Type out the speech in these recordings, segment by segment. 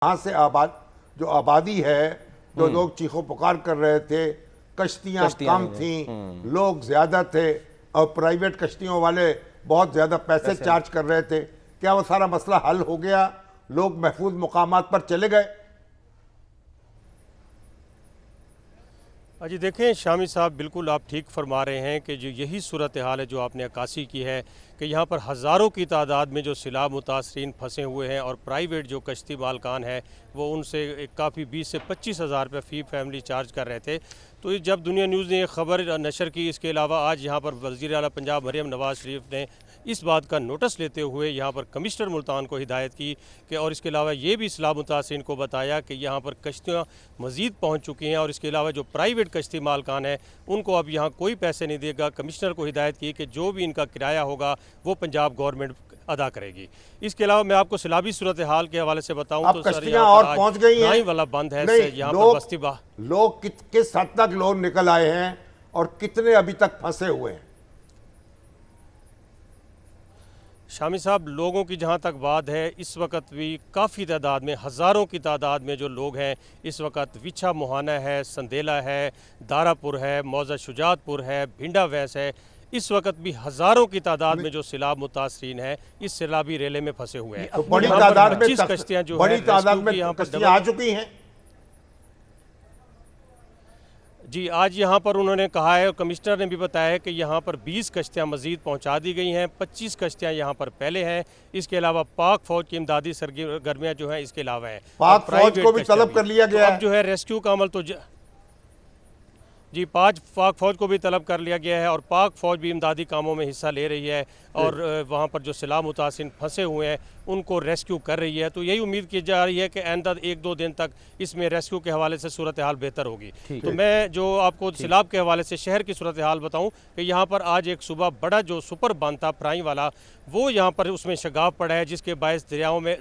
वहाँ से जो आबादी है, जो लोग चीखों पुकार कर रहे थे, कश्तियाँ कम थी, लोग ज़्यादा थे और प्राइवेट कश्तियों वाले बहुत ज़्यादा पैसे चार्ज कर रहे थे, क्या वो सारा मसला हल हो गया? लोग महफूज मुकामात पर चले गए? जी देखें शामी साहब, बिल्कुल आप ठीक फरमा रहे हैं कि जो यही सूरत हाल है जो आपने अक्कासी की है कि यहाँ पर हज़ारों की तादाद में जो सैलाब मुतासरीन फंसे हुए हैं और प्राइवेट जो कश्ती मालकान है वो उनसे काफ़ी 20 से 25 हज़ार रुपये फ़ी फैमिली चार्ज कर रहे थे। तो जब दुनिया न्यूज़ ने खबर नशर की, इसके अलावा आज यहाँ पर वज़ीर आला पंजाब मरियम नवाज़ शरीफ ने इस बात का नोटिस लेते हुए यहाँ पर कमिश्नर मुल्तान को हिदायत की कि और इसके अलावा ये भी सैलाब मुतासरीन को बताया कि यहाँ पर कश्तियाँ मज़ीद पहुँच चुकी हैं और इसके अलावा जो प्राइवेट कश्ती मालकान है उनको अब यहाँ कोई पैसे नहीं देगा। कमिश्नर को हिदायत की कि जो भी इनका किराया होगा वो पंजाब गवर्नमेंट अदा करेगी। इसके अलावा मैं आपको सैलाबी सूरत हाल के हवाले से बताऊं तो सर यहाँ और पहुंच गई हैं वाला बंद है, यहाँ पर बस्ती लोग किस हद तक लोग निकल आए हैं और कितने अभी तक फंसे हुए हैं? शामी साहब, लोगों की जहाँ तक बात है इस वक्त भी काफ़ी तादाद में, हज़ारों की तादाद में जो लोग हैं इस वक्त विछा मुहाना है, संदेला है, दारापुर है, मौजा शुजातपुर है, भिंडा वैस है, इस वक्त भी हज़ारों की तादाद में जो सैलाब मुतासरीन है इस सैलाबी रेले में फंसे हुए हैं। तो बड़ी तादाद में 25 कश्तियाँ जो बड़ी तादाद में कश्तियाँ आ चुकी हैं। जी, आज यहाँ पर उन्होंने कहा है और कमिश्नर ने भी बताया है कि यहाँ पर 20 कश्तियाँ मज़ीद पहुँचा दी गई हैं, 25 कश्तियाँ यहाँ पर पहले हैं। इसके अलावा पाक फ़ौज की इमदादी सरगर्मियाँ जो हैं इसके अलावा हैं। पाक फ़ौज को भी तलब कर लिया गया है। अब जो है रेस्क्यू का अमल तो जी पाक फ़ौज को भी तलब कर लिया गया है और पाक फ़ौज भी इमदादी कामों में हिस्सा ले रही है और वहाँ पर जो सैलाब मुतासिर फंसे हुए हैं उनको रेस्क्यू कर रही है। तो यही उम्मीद की जा रही है कि आइंदा 1-2 दिन तक इसमें रेस्क्यू के हवाले से सूरत हाल बेहतर होगी। तो मैं जो आपको सैलाब के हवाले से शहर की सूरत हाल बताऊँ कि यहाँ पर आज एक सुबह बड़ा जो सुपर बांध था प्राई वाला, वो यहाँ पर उसमें शगाफ पड़ा है जिसके बायस दरियाओं में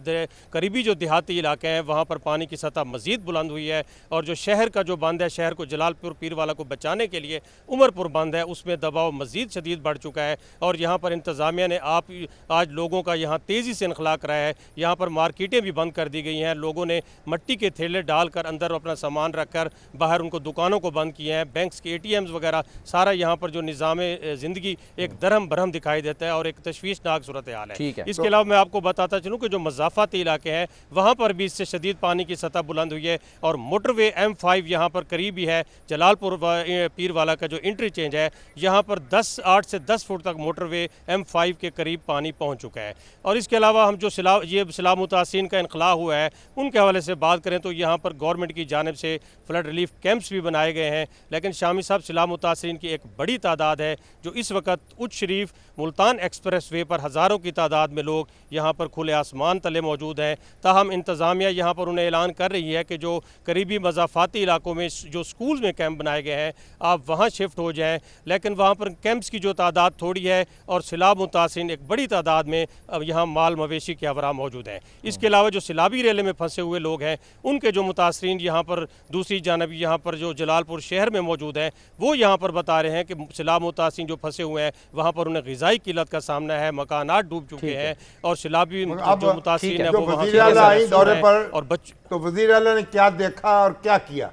करीबी जो देहाती इलाके हैं वहाँ पर पानी की सतह मज़ीद बुलंद हुई है और जो शहर का जो बंद है, शहर को जलालपुर पीर वाला को बचाने के लिए उमरपुर बंद है, उसमें दबाव मज़ीद शदीद बढ़ चुका है और यहाँ पर इंतज़ामिया ने आज लोगों का यहाँ तेज़ी से इनखला कराया है। यहाँ पर मार्केटें भी बंद कर दी गई हैं, लोगों ने मट्टी के थैले डालकर अंदर अपना सामान रखकर बाहर उनको दुकानों को बंद किए हैं, बैंक्स के ATMs वगैरह सारा यहाँ पर जो निज़ाम ज़िंदगी एक दरहम बरहम दिखाई देता है और एक तशवीशनाक सूरत हाल है। इसके अलावा मैं आपको बताता चलूँ कि जो मज़ाफ़ाती इलाके हैं वहाँ पर भी इससे शदीद पानी की सतह बुलंद हुई है और मोटरवे M5 यहाँ पर करीब ही है, जलालपुर पीर वाला का जो इंटरचेंज है यहाँ पर 8 से 10 फुट तक मोटरवे M5 के करीब पानी पहुँच चुका है। और इसके अलावा हम जो सैलाब मुतासिरीन का इनखला हुआ है उनके हवाले से बात करें तो यहाँ पर गवर्नमेंट की जानिब से फ्लड रिलीफ कैंप्स भी बनाए गए हैं, लेकिन शामी साहब सैलाब मुतासिरीन की एक बड़ी तादाद है जो इस वक्त उच्च शरीफ मुल्तान एक्सप्रेस वे पर हज़ारों की तादाद में लोग यहाँ पर खुले आसमान तले मौजूद हैं। ताहम इंतज़ामिया यहाँ पर उन्हें ऐलान कर रही है कि जो करीबी मज़ाफ़ाती इलाकों में जो स्कूल में कैंप बनाए गए हैं आप वहाँ शिफ्ट हो जाएँ, लेकिन वहाँ पर कैंप्स की जो तादाद थोड़ी है और सैलाब मुतासिरीन एक बड़ी तादाद में अब यहाँ माल मवेशी के अवरा मौजूद हैं। इसके अलावा जो सैलाबी रेले में फंसे हुए लोग हैं उनके जो मुतासरीन यहाँ पर दूसरी जानब यहाँ पर जो जलालपुर शहर में मौजूद हैं वो यहाँ पर बता रहे हैं कि सैलाब मुतासरीन जो फंसे हुए हैं वहाँ पर उन्हें ग़िज़ाई किल्लत का सामना है, मकानात डूब चुके हैं और सैलाबी जो मुतासरीन है वो दौरे पर और तो वज़ीर आला ने क्या देखा और क्या किया?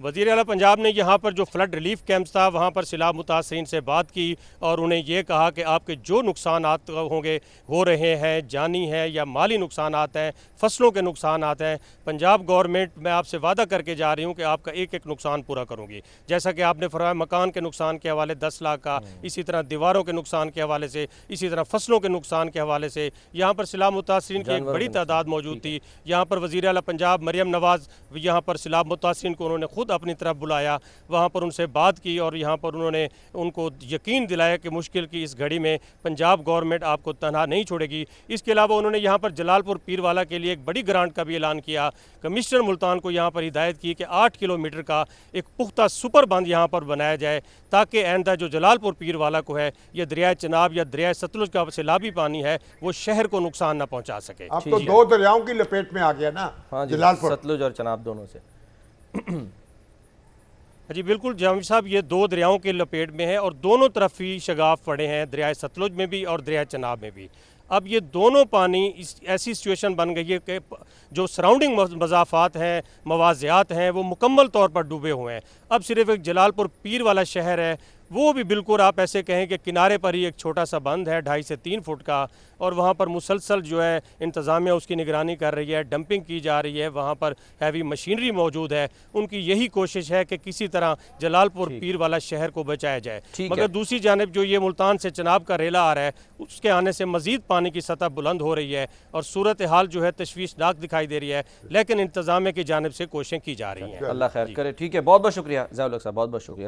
वज़ीर आला पंजाब ने यहाँ पर जो फ्लड रिलीफ कैंप्स था वहाँ पर सैलाब मुतासरीन से बात की और उन्हें ये कहा कि आपके जो नुकसान होंगे हो रहे हैं, जानी है या माली नुकसान हैं, फसलों के नुकसान हैं, पंजाब गवर्नमेंट मैं आपसे वादा करके जा रही हूँ कि आपका एक एक नुकसान पूरा करूँगी। जैसा कि आपने फरमाया मकान के नुकसान के हवाले 10 लाख का, इसी तरह दीवारों के नुकसान के हवाले से, इसी तरह फसलों के नुकसान के हवाले से यहाँ पर सैलाब मुतासरीन की एक बड़ी तादाद मौजूद थी। यहाँ पर वज़ीर आला पंजाब मरियम नवाज़ यहाँ पर सैलाब मुतासरीन को उन्होंने खुद अपनी तरफ बुलाया, वहाँ पर उनसे बात की और यहाँ पर उन्होंने उनको यकीन दिलाया कि मुश्किल की इस घड़ी में पंजाब गवर्नमेंट आपको तनहा नहीं छोड़ेगी। इसके अलावा उन्होंने यहाँ पर जलालपुर पीर वाला के लिए एक बड़ी ग्रांट का भी ऐलान किया। कमिश्नर मुल्तान को यहाँ पर हिदायत की कि 8 किलोमीटर का एक पुख्ता सुपर बांध यहाँ पर बनाया जाए ताकि आइंदा जो जलालपुर पीर वाला को है या दरिया चनाब या दरिया सतलुज का सैलाबी पानी है वो शहर को नुकसान न पहुँचा सके। अब तो 2 दरियाओं की लपेट में आ गया ना, जलालपुर सतलुज और चनाब दोनों से। जी बिल्कुल जामी साहब, ये 2 दरियाओं के लपेट में है और दोनों तरफ ही शगाफ पड़े हैं, दरिया सतलुज में भी और दरिया चनाब में भी। अब ये दोनों पानी ऐसी सिचुएशन बन गई है कि जो सराउंडिंग मज़ाफ़ात हैं, मवाज़ियात हैं, वो मुकम्मल तौर पर डूबे हुए हैं। अब सिर्फ एक जलालपुर पीर वाला शहर है, वो भी बिल्कुल आप ऐसे कहें कि किनारे पर ही एक छोटा सा बंद है 2.5 से 3 फुट का, और वहाँ पर मुसलसल जो है इंतज़ामिया उसकी निगरानी कर रही है, डंपिंग की जा रही है, वहाँ पर हैवी मशीनरी मौजूद है। उनकी यही कोशिश है कि किसी तरह जलालपुर पीर वाला शहर को बचाया जाए। मगर दूसरी जानिब जो ये मुल्तान से चनाब का रेला आ रहा है, उसके आने से मज़ीद पानी की सतह बुलंद हो रही है और सूरत हाल जो है तशवीशनाक दिखाई दे रही है, लेकिन इंतज़ामिया की जानिब से कोशिशें की जा रही हैं। अल्लाह खैर करे। ठीक है, बहुत बहुत शुक्रिया ज़िया उल हक साहब, बहुत बहुत शुक्रिया।